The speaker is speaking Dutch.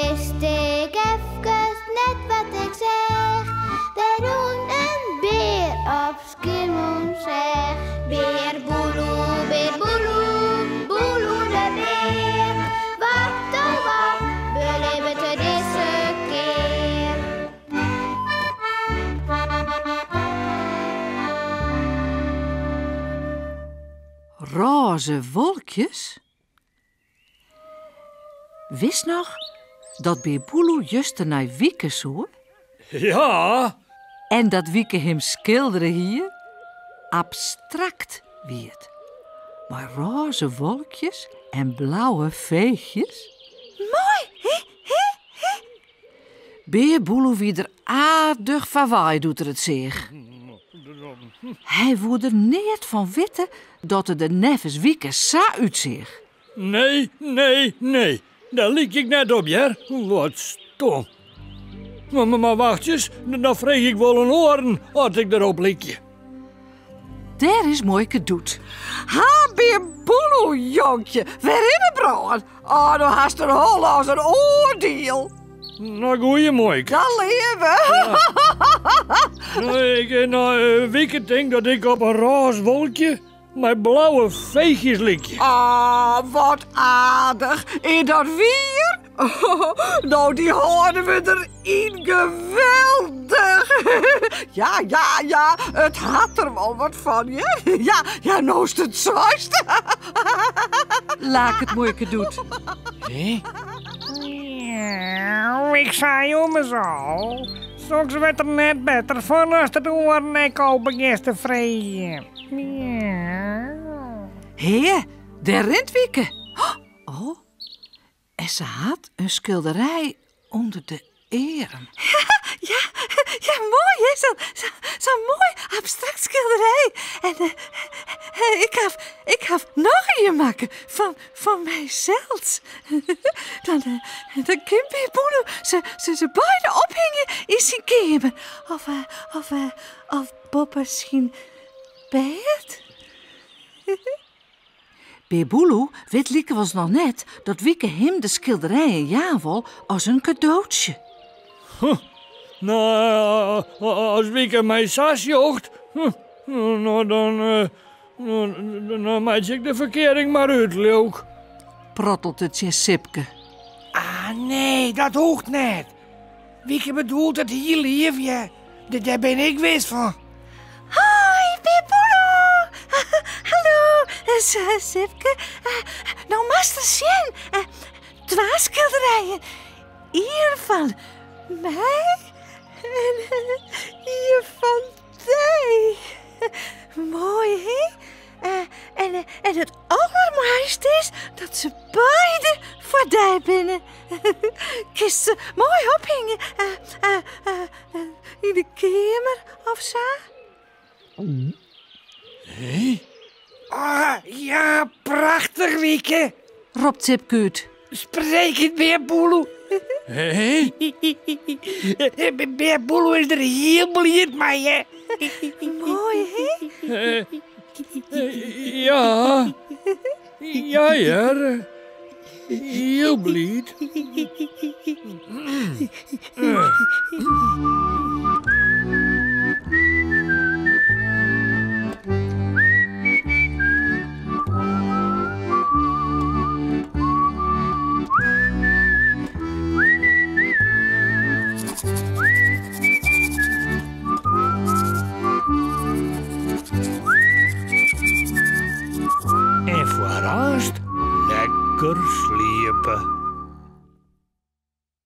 wist ik even net wat ik zeg. Er woont een beer op Schiermonnikoog. Beer boeloe, boeloe de beer. Wat oh wat, beleven te deze keer. Roze wolkjes? Wist nog dat Beer Boeloe juist naar Wieke zoe? Ja. En dat Wieke hem schilderen hier? Abstract wie het. Maar roze wolkjes en blauwe veegjes? Mooi, hè? Beer Boeloe wie er aardig verwaai doet er het zich. Hij woerde er niet van weten dat er de neffens Wieke sa uitzicht. Nee. Daar liek ik net op, ja? Wat stom. Maar wachtjes, dan vreeg ik wel een oren als ik erop likje. Daar is Mooike doet. Ha, Beer Boeloe, jonkje. Weer in de brand. Oh, dan hast er hol als een oordeel. Nou, goeie mooi. Dan leven. Wieke denkt dat ik op een roze wolkje met blauwe veegjes likje. Ah, wat aardig. In dat weer? Oh, nou, die houden we erin. Geweldig. Ja, het had er wel wat van, je. Ja, nou is het zwaarste. Laat het Mooike doet. Hé? Ik zei om zo. Soms werd er net beter van als de oren ik al begint te vreden. Hé, daar rent Wieke. Oh, en ze had een schilderij onder de eren. Ja, mooi, hè? Zo'n mooi abstract schilderij. En ik ga nog een maken van mijzelf. Dan kan Beer Boeloe ze beide ophangen in zijn kamer. Of Bob misschien bed. Beer Boeloe weet Lieke was nog net dat Wieke hem de schilderij een jaar wil als een cadeautje. Nou, als Wieke mij sas jocht, dan maak ik de verkering maar uit, leuk. Prottelt het je Sipke. Ah, nee, dat hoeft net. Wieke bedoelt het hier lief, ja. Daar ben ik wist van. Hoi, Beer Boeloe. Hallo, Sipke. Nou, master zien. 2 schilderijen. Hier van mij en hier van jij. Mooi, hè? En het allermooiste is dat ze beide voor jij binnen. Kist ze mooi ophangen in de kamer of zo. Hé? Ah, ja, prachtig, Wieke. Ropt Sipke uit. Spreek het, Beer Boeloe. Hé? Beer Boeloe is er heel blij mee, hè? Mooi, hè? Ja. Ja. Heel blij. En vooral lekker sliepen.